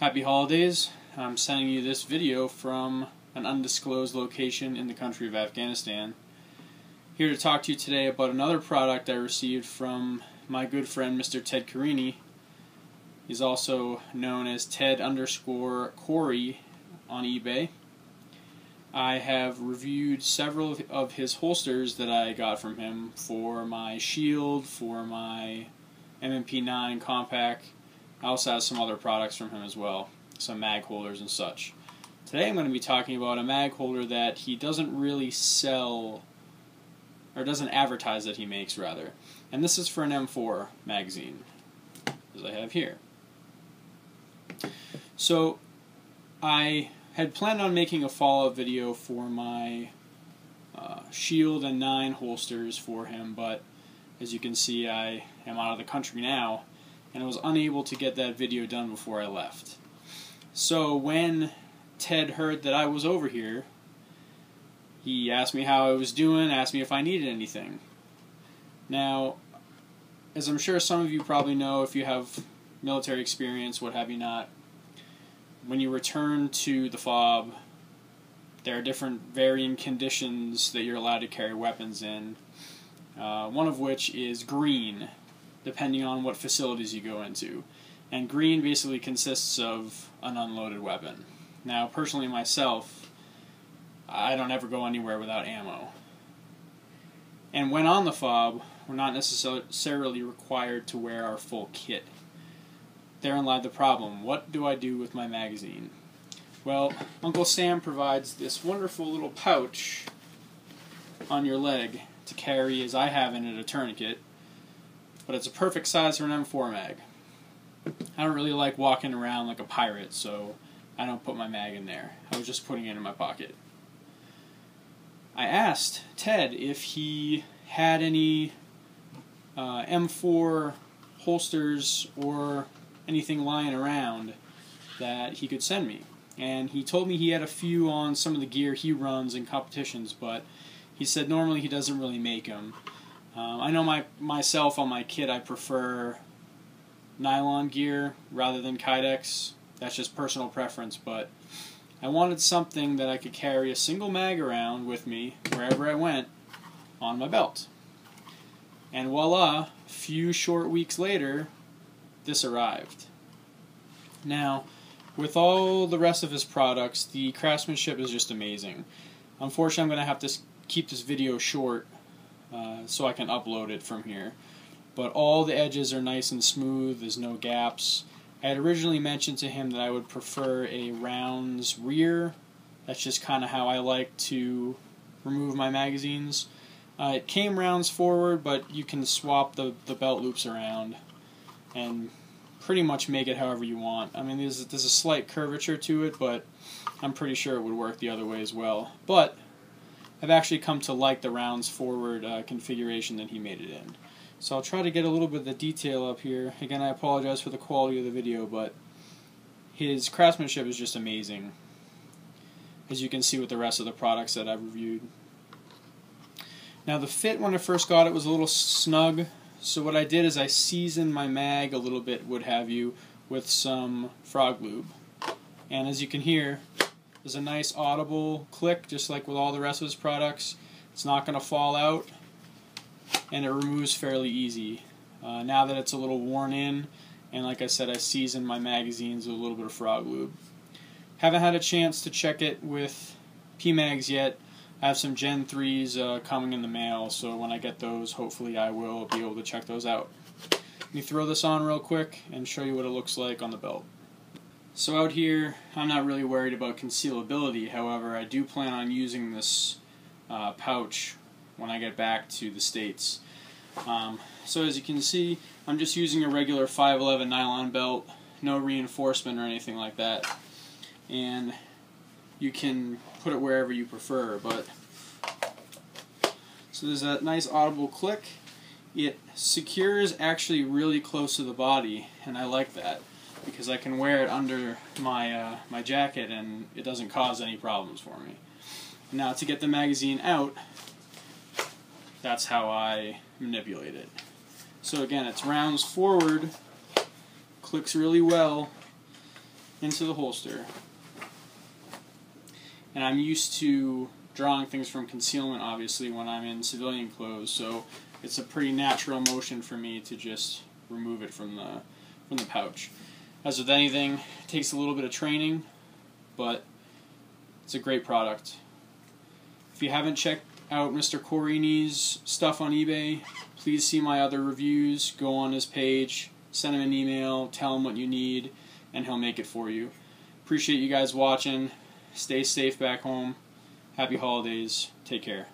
Happy holidays. I'm sending you this video from an undisclosed location in the country of Afghanistan. Here to talk to you today about another product I received from my good friend Mr. Ted Carini. He's also known as Ted_Corey on eBay. I have reviewed several of his holsters that I got from him for my Shield, for my M&P9 compact. I also have some other products from him as well, some mag holders and such. Today I'm going to be talking about a mag holder that he doesn't really sell, or doesn't advertise that he makes rather. And this is for an M4 magazine, as I have here. So I had planned on making a follow-up video for my Shield and 9 holsters for him, but as you can see I am out of the country now, and I was unable to get that video done before I left. So when Ted heard that I was over here, he asked me how I was doing, asked me if I needed anything. Now, as I'm sure some of you probably know if you have military experience, what have you not, when you return to the FOB, there are different varying conditions that you're allowed to carry weapons in, one of which is green, depending on what facilities you go into. And green basically consists of an unloaded weapon. Now, personally myself, I don't ever go anywhere without ammo. And when on the FOB, we're not necessarily required to wear our full kit. Therein lied the problem. What do I do with my magazine? Well, Uncle Sam provides this wonderful little pouch on your leg to carry, as I have in it, a tourniquet. But it's a perfect size for an M4 mag. I don't really like walking around like a pirate, so I don't put my mag in there. I was just putting it in my pocket. I asked Ted if he had any M4 holsters or anything lying around that he could send me. And he told me he had a few on some of the gear he runs in competitions, but he said normally he doesn't really make them. I know myself on my kit I prefer nylon gear rather than Kydex. That's just personal preference, but I wanted something that I could carry a single mag around with me wherever I went on my belt. And voila, a few short weeks later, this arrived. Now, with all the rest of his products, the craftsmanship is just amazing. Unfortunately, I'm going to have to keep this video short so I can upload it from here. But all the edges are nice and smooth, there's no gaps. I had originally mentioned to him that I would prefer a rounds rear. That's just kind of how I like to remove my magazines. It came rounds forward, but you can swap the belt loops around and pretty much make it however you want. I mean, there's a slight curvature to it, but I'm pretty sure it would work the other way as well. But I've actually come to like the rounds forward configuration that he made it in. So I'll try to get a little bit of the detail up here. Again, I apologize for the quality of the video, but his craftsmanship is just amazing, as you can see with the rest of the products that I've reviewed. Now, the fit when I first got it was a little snug, so what I did is I seasoned my mag a little bit, would have you, with some frog lube. And as you can hear, there's a nice audible click, just like with all the rest of his products. It's not going to fall out, and it removes fairly easy. Now that it's a little worn in, and like I said, I seasoned my magazines with a little bit of frog lube. Haven't had a chance to check it with PMags yet. I have some Gen 3s coming in the mail, so when I get those, hopefully I will be able to check those out. Let me throw this on real quick and show you what it looks like on the belt. So out here, I'm not really worried about concealability. However, I do plan on using this pouch when I get back to the States. So as you can see, I'm just using a regular 511 nylon belt, no reinforcement or anything like that. And you can put it wherever you prefer, but so there's that nice audible click. It secures actually really close to the body, and I like that because I can wear it under my my jacket and it doesn't cause any problems for me. Now, to get the magazine out, that's how I manipulate it. So again, it's rounds forward, clicks really well, into the holster. And I'm used to drawing things from concealment, obviously, when I'm in civilian clothes, so it's a pretty natural motion for me to just remove it from the pouch. As with anything, it takes a little bit of training, but it's a great product. If you haven't checked out Mr. Corini's stuff on eBay, please see my other reviews. Go on his page, send him an email, tell him what you need, and he'll make it for you. Appreciate you guys watching. Stay safe back home. Happy holidays. Take care.